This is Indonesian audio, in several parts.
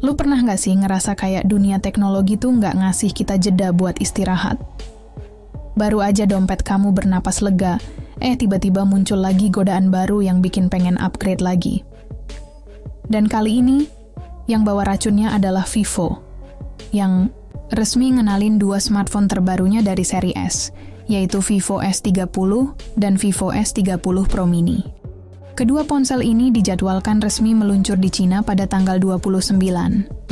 Lu pernah nggak sih ngerasa kayak dunia teknologi tuh nggak ngasih kita jeda buat istirahat? Baru aja dompet kamu bernapas lega, tiba-tiba muncul lagi godaan baru yang bikin pengen upgrade lagi. Dan kali ini, yang bawa racunnya adalah Vivo, yang resmi ngenalin dua smartphone terbarunya dari seri S, yaitu Vivo S30 dan Vivo S30 Pro Mini. Kedua ponsel ini dijadwalkan resmi meluncur di Cina pada tanggal 29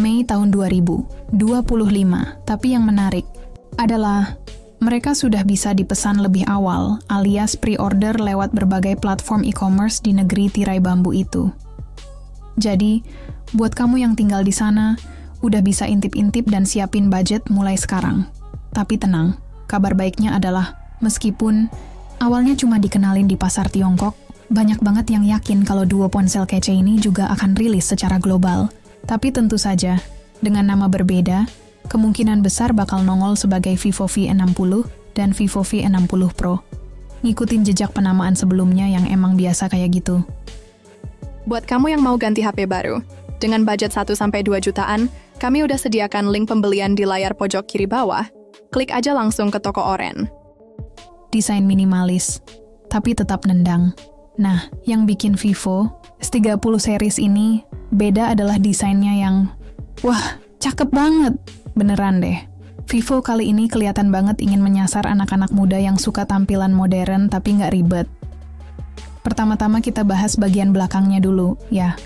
Mei tahun 2025. Tapi yang menarik adalah mereka sudah bisa dipesan lebih awal alias pre-order lewat berbagai platform e-commerce di negeri tirai bambu itu. Jadi, buat kamu yang tinggal di sana, udah bisa intip-intip dan siapin budget mulai sekarang. Tapi tenang, kabar baiknya adalah meskipun awalnya cuma dikenalin di pasar Tiongkok, banyak banget yang yakin kalau dua ponsel kece ini juga akan rilis secara global. Tapi tentu saja, dengan nama berbeda, kemungkinan besar bakal nongol sebagai Vivo V60 dan Vivo V60 Pro. Ngikutin jejak penamaan sebelumnya yang emang biasa kayak gitu. Buat kamu yang mau ganti HP baru, dengan budget 1-2 jutaan, kami udah sediakan link pembelian di layar pojok kiri bawah. Klik aja langsung ke toko Oren. Desain minimalis, tapi tetap nendang. Nah, yang bikin Vivo S30 series ini beda adalah desainnya yang, wah, cakep banget. Beneran deh. Vivo kali ini kelihatan banget ingin menyasar anak-anak muda yang suka tampilan modern tapi nggak ribet. Pertama-tama kita bahas bagian belakangnya dulu, ya.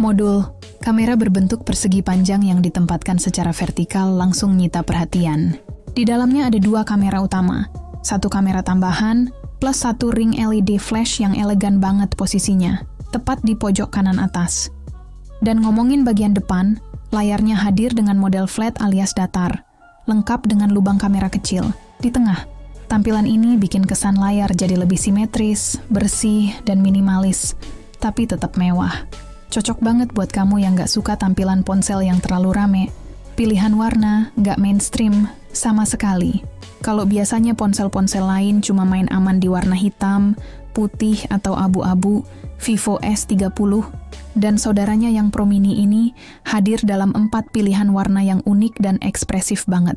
Modul kamera berbentuk persegi panjang yang ditempatkan secara vertikal langsung nyita perhatian. Di dalamnya ada dua kamera utama, satu kamera tambahan, plus satu ring LED flash yang elegan banget posisinya, tepat di pojok kanan atas. Dan ngomongin bagian depan, layarnya hadir dengan model flat alias datar, lengkap dengan lubang kamera kecil. Di tengah, tampilan ini bikin kesan layar jadi lebih simetris, bersih, dan minimalis, tapi tetap mewah. Cocok banget buat kamu yang nggak suka tampilan ponsel yang terlalu rame. Pilihan warna nggak mainstream sama sekali. Kalau biasanya ponsel-ponsel lain cuma main aman di warna hitam, putih, atau abu-abu, Vivo S30 dan saudaranya yang Pro Mini ini hadir dalam 4 pilihan warna yang unik dan ekspresif banget.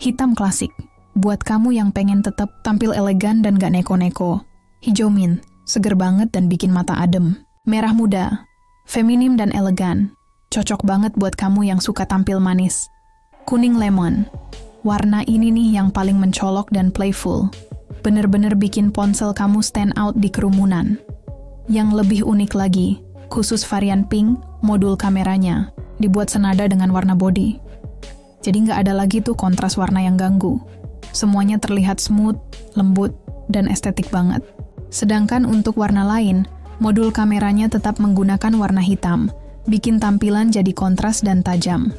Hitam klasik, buat kamu yang pengen tetap tampil elegan dan gak neko-neko. Hijau mint, seger banget dan bikin mata adem. Merah muda, feminim dan elegan, cocok banget buat kamu yang suka tampil manis. Kuning lemon, warna ini nih yang paling mencolok dan playful. Bener-bener bikin ponsel kamu stand out di kerumunan. Yang lebih unik lagi, khusus varian pink, modul kameranya dibuat senada dengan warna body. Jadi nggak ada lagi tuh kontras warna yang ganggu. Semuanya terlihat smooth, lembut, dan estetik banget. Sedangkan untuk warna lain, modul kameranya tetap menggunakan warna hitam, bikin tampilan jadi kontras dan tajam.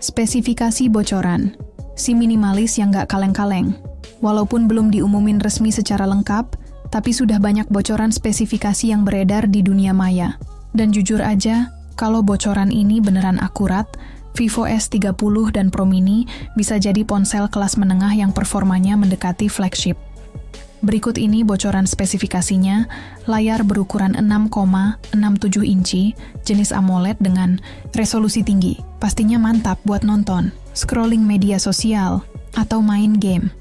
Spesifikasi bocoran, si minimalis yang nggak kaleng-kaleng. Walaupun belum diumumin resmi secara lengkap, tapi sudah banyak bocoran spesifikasi yang beredar di dunia maya. Dan jujur aja, kalau bocoran ini beneran akurat, Vivo S30 dan Pro Mini bisa jadi ponsel kelas menengah yang performanya mendekati flagship. Berikut ini bocoran spesifikasinya, layar berukuran 6,67 inci, jenis AMOLED dengan resolusi tinggi. Pastinya mantap buat nonton, scrolling media sosial, atau main game.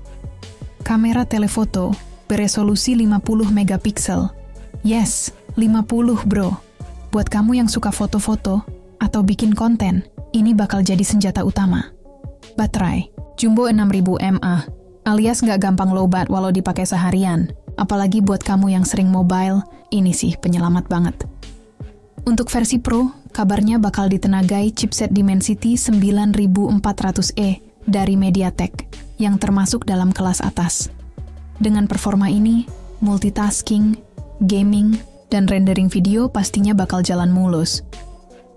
Kamera telefoto beresolusi 50 megapiksel. Yes, 50 bro. Buat kamu yang suka foto-foto atau bikin konten, ini bakal jadi senjata utama. Baterai, jumbo 6000 mAh. Alias nggak gampang lowbat walau dipakai seharian. Apalagi buat kamu yang sering mobile, ini sih penyelamat banget. Untuk versi Pro, kabarnya bakal ditenagai chipset Dimensity 9400E dari MediaTek, yang termasuk dalam kelas atas. Dengan performa ini, multitasking, gaming, dan rendering video pastinya bakal jalan mulus.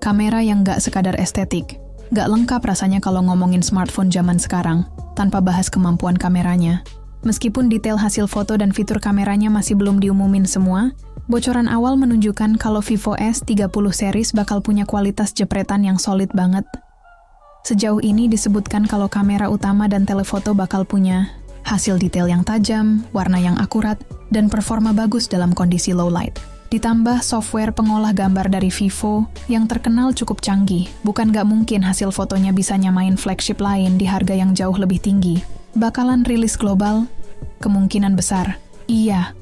Kamera yang nggak sekadar estetik, nggak lengkap rasanya kalau ngomongin smartphone zaman sekarang, tanpa bahas kemampuan kameranya. Meskipun detail hasil foto dan fitur kameranya masih belum diumumin semua, bocoran awal menunjukkan kalau Vivo S30 series bakal punya kualitas jepretan yang solid banget. Sejauh ini disebutkan kalau kamera utama dan telefoto bakal punya hasil detail yang tajam, warna yang akurat, dan performa bagus dalam kondisi low light. Ditambah software pengolah gambar dari Vivo yang terkenal cukup canggih, bukan gak mungkin hasil fotonya bisa nyamain flagship lain di harga yang jauh lebih tinggi. Bakalan rilis global? Kemungkinan besar. Iya.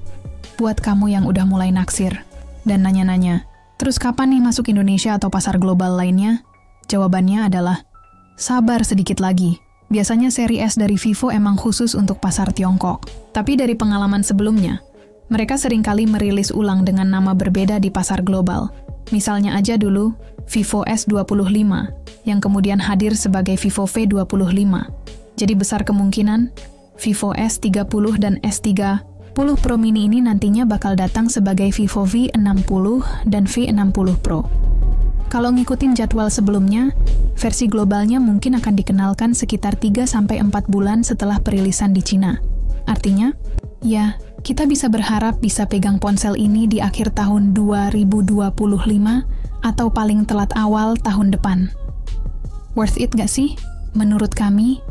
Buat kamu yang udah mulai naksir dan nanya-nanya, terus kapan nih masuk Indonesia atau pasar global lainnya? Jawabannya adalah, sabar sedikit lagi. Biasanya seri S dari Vivo emang khusus untuk pasar Tiongkok. Tapi dari pengalaman sebelumnya, mereka seringkali merilis ulang dengan nama berbeda di pasar global. Misalnya aja dulu, Vivo S25, yang kemudian hadir sebagai Vivo V25. Jadi besar kemungkinan, Vivo S30 dan S30 Pro Mini ini nantinya bakal datang sebagai Vivo V60 dan V60 Pro. Kalau ngikutin jadwal sebelumnya, versi globalnya mungkin akan dikenalkan sekitar 3-4 bulan setelah perilisan di Cina. Artinya, ya, kita bisa berharap bisa pegang ponsel ini di akhir tahun 2025 atau paling telat awal tahun depan. Worth it gak sih? Menurut kami,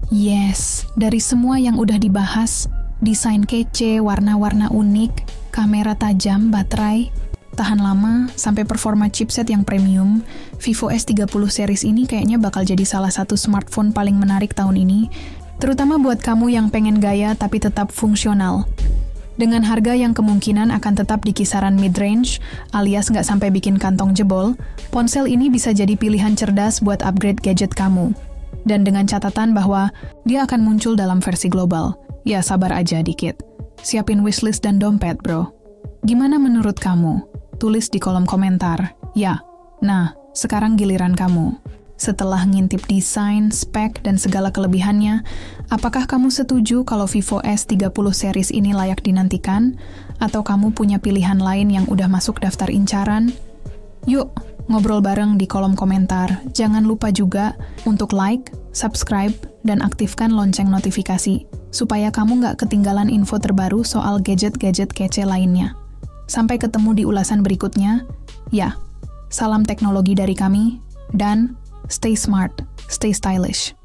yes. Dari semua yang udah dibahas, desain kece, warna-warna unik, kamera tajam, baterai, tahan lama, sampai performa chipset yang premium, Vivo S30 series ini kayaknya bakal jadi salah satu smartphone paling menarik tahun ini, terutama buat kamu yang pengen gaya tapi tetap fungsional. Dengan harga yang kemungkinan akan tetap di kisaran mid-range, alias nggak sampai bikin kantong jebol, ponsel ini bisa jadi pilihan cerdas buat upgrade gadget kamu. Dan dengan catatan bahwa dia akan muncul dalam versi global. Ya, sabar aja dikit. Siapin wishlist dan dompet, bro. Gimana menurut kamu? Tulis di kolom komentar. Ya, nah, sekarang giliran kamu. Setelah ngintip desain, spek, dan segala kelebihannya, apakah kamu setuju kalau Vivo S30 series ini layak dinantikan? Atau kamu punya pilihan lain yang udah masuk daftar incaran? Yuk, ngobrol bareng di kolom komentar. Jangan lupa juga untuk like, subscribe, dan aktifkan lonceng notifikasi, supaya kamu nggak ketinggalan info terbaru soal gadget-gadget kece lainnya. Sampai ketemu di ulasan berikutnya. Ya, salam teknologi dari kami, dan stay smart, stay stylish.